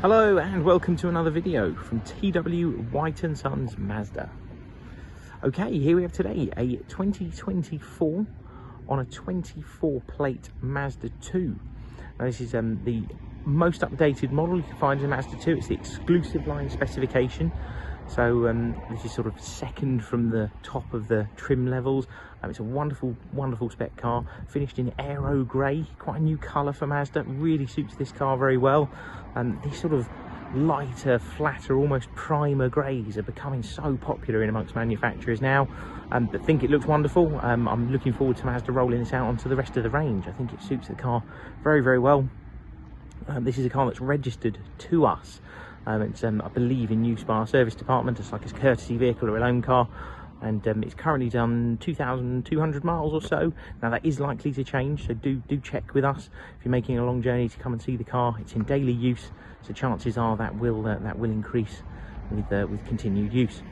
Hello and welcome to another video from TW White & Sons Mazda. Okay, here we have today a 2024 on a 24 plate Mazda 2. Now this is the most updated model you can find in Mazda 2. It's the Exclusive-Line specification. So this is sort of second from the top of the trim levels. It's a wonderful spec car, finished in Aero grey, quite a new colour for Mazda. Really suits this car very well. These sort of lighter, flatter, almost primer greys are becoming so popular in amongst manufacturers now. But think it looks wonderful. I'm looking forward to Mazda rolling this out onto the rest of the range. I think it suits the car very well. This is a car that's registered to us. It's, I believe, in use by our service department. It's like a courtesy vehicle or a loan car, and it's currently done 2,200 miles or so. Now that is likely to change, so do check with us if you're making a long journey to come and see the car. It's in daily use, so chances are that will increase with continued use.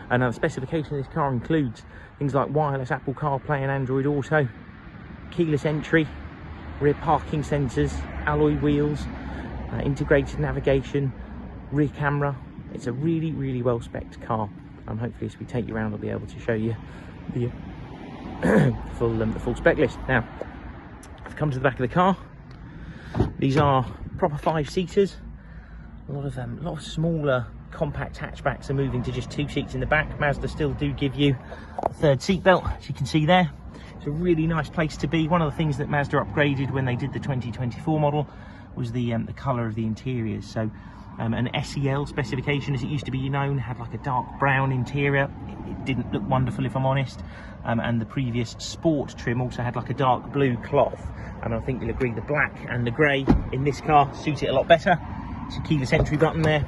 And now the specification of this car includes things like wireless Apple CarPlay and Android Auto, keyless entry, rear parking sensors, alloy wheels, integrated navigation, rear camera. It's a really well spec'd car. Hopefully as we take you around I'll be able to show you the full spec list. Now I've come to the back of the car. These are proper 5-seaters. A lot of smaller compact hatchbacks are moving to just 2 seats in the back. Mazda still do give you a third seat belt, as you can see there. It's a really nice place to be. One of the things that Mazda upgraded when they did the 2024 model was the colour of the interiors. So an SEL specification, as it used to be known, had like a dark brown interior. It didn't look wonderful, if I'm honest. And the previous sport trim also had like a dark blue cloth. And I think you'll agree the black and the grey in this car suit it a lot better. It's a keyless entry button there.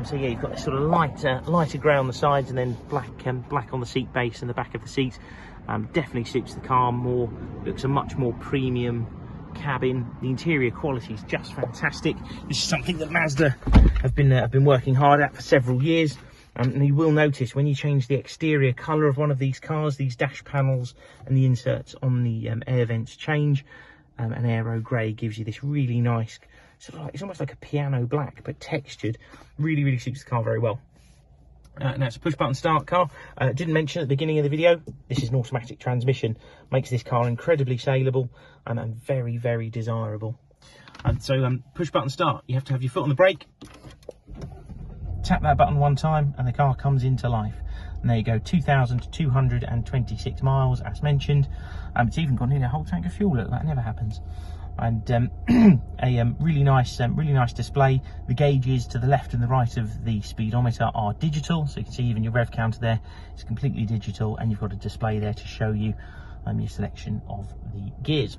So yeah, you've got this sort of lighter grey on the sides, and then black on the seat base and the back of the seat. Definitely suits the car more. Looks a much more premium cabin. The interior quality is just fantastic. This is something that Mazda have been working hard at for several years. And you will notice when you change the exterior colour of one of these cars, these dash panels and the inserts on the air vents change. An Aero grey gives you this really nice, sort of like, it's almost like a piano black but textured. Really suits the car very well. Now it's a push button start car. Didn't mention at the beginning of the video, this is an automatic transmission. Makes this car incredibly saleable and very desirable. So push button start, you have to have your foot on the brake, tap that button one time and the car comes into life. And there you go, 2,226 miles as mentioned. It's even got nearly a whole tank of fuel. Look, that never happens. And a really nice display. The gauges to the left and the right of the speedometer are digital, so you can see even your rev counter there is completely digital, and you've got a display there to show you your selection of the gears.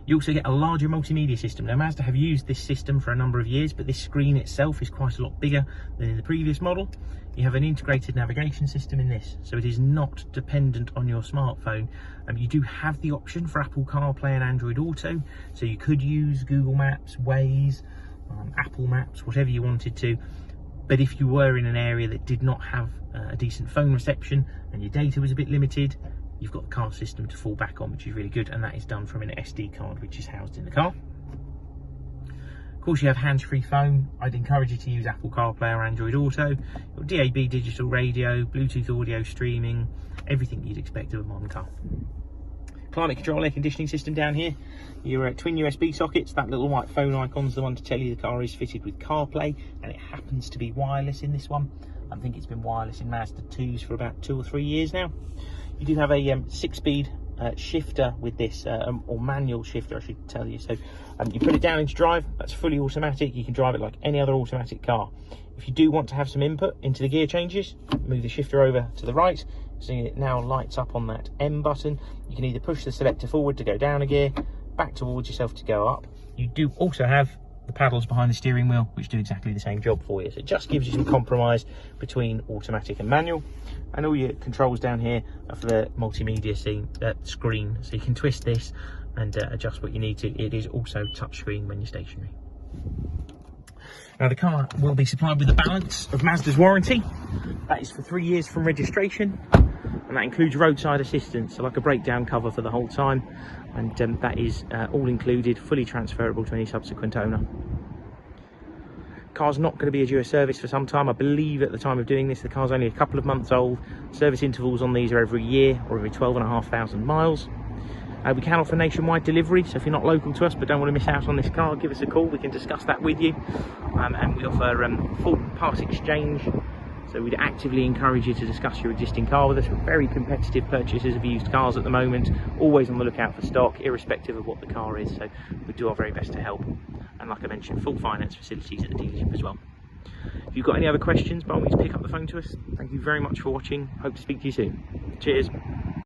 You also get a larger multimedia system. Now Mazda have used this system for a number of years, but this screen itself is quite a lot bigger than in the previous model. You have an integrated navigation system in this, so it is not dependent on your smartphone. You do have the option for Apple CarPlay and Android Auto, so you could use Google Maps, Waze, Apple Maps, whatever you wanted to. But if you were in an area that did not have a decent phone reception and your data was a bit limited, you've got the car system to fall back on, which is really good, and that is done from an SD card which is housed in the car. Of course, you have hands-free phone. I'd encourage you to use Apple CarPlay or Android Auto. Your DAB digital radio, Bluetooth audio streaming, everything you'd expect of a modern car. Climate control air conditioning system down here. Your twin USB sockets. That little white phone icon's the one to tell you the car is fitted with CarPlay, and it happens to be wireless in this one. I think it's been wireless in Mazda 2s for about 2 or 3 years now. You do have a 6-speed shifter with this, or manual shifter I should tell you. So you put it down into drive, that's fully automatic. You can drive it like any other automatic car. If you do want to have some input into the gear changes, move the shifter over to the right, so it now lights up on that M button. You can either push the selector forward to go down a gear, back towards yourself to go up. You do also have the paddles behind the steering wheel, which do exactly the same job for you. So it just gives you some compromise between automatic and manual. And all your controls down here are for the multimedia screen, so you can twist this and adjust what you need to. It is also touchscreen when you're stationary. Now the car will be supplied with the balance of Mazda's warranty. That is for 3 years from registration, and that includes roadside assistance, so like a breakdown cover for the whole time, and that is all included, fully transferable to any subsequent owner. car's not going to be a due a service for some time. I believe at the time of doing this, the car's only a couple of months old. Service intervals on these are every year or every 12,500 miles. We can offer nationwide delivery, so if you're not local to us but don't want to miss out on this car, give us a call. We can discuss that with you. And we offer full part exchange, so we'd actively encourage you to discuss your existing car with us. We're very competitive purchasers of used cars at the moment, always on the lookout for stock, irrespective of what the car is, so we do our very best to help. And like I mentioned, full finance facilities at the dealership as well. If you've got any other questions, by all means pick up the phone to us. Thank you very much for watching. Hope to speak to you soon. Cheers.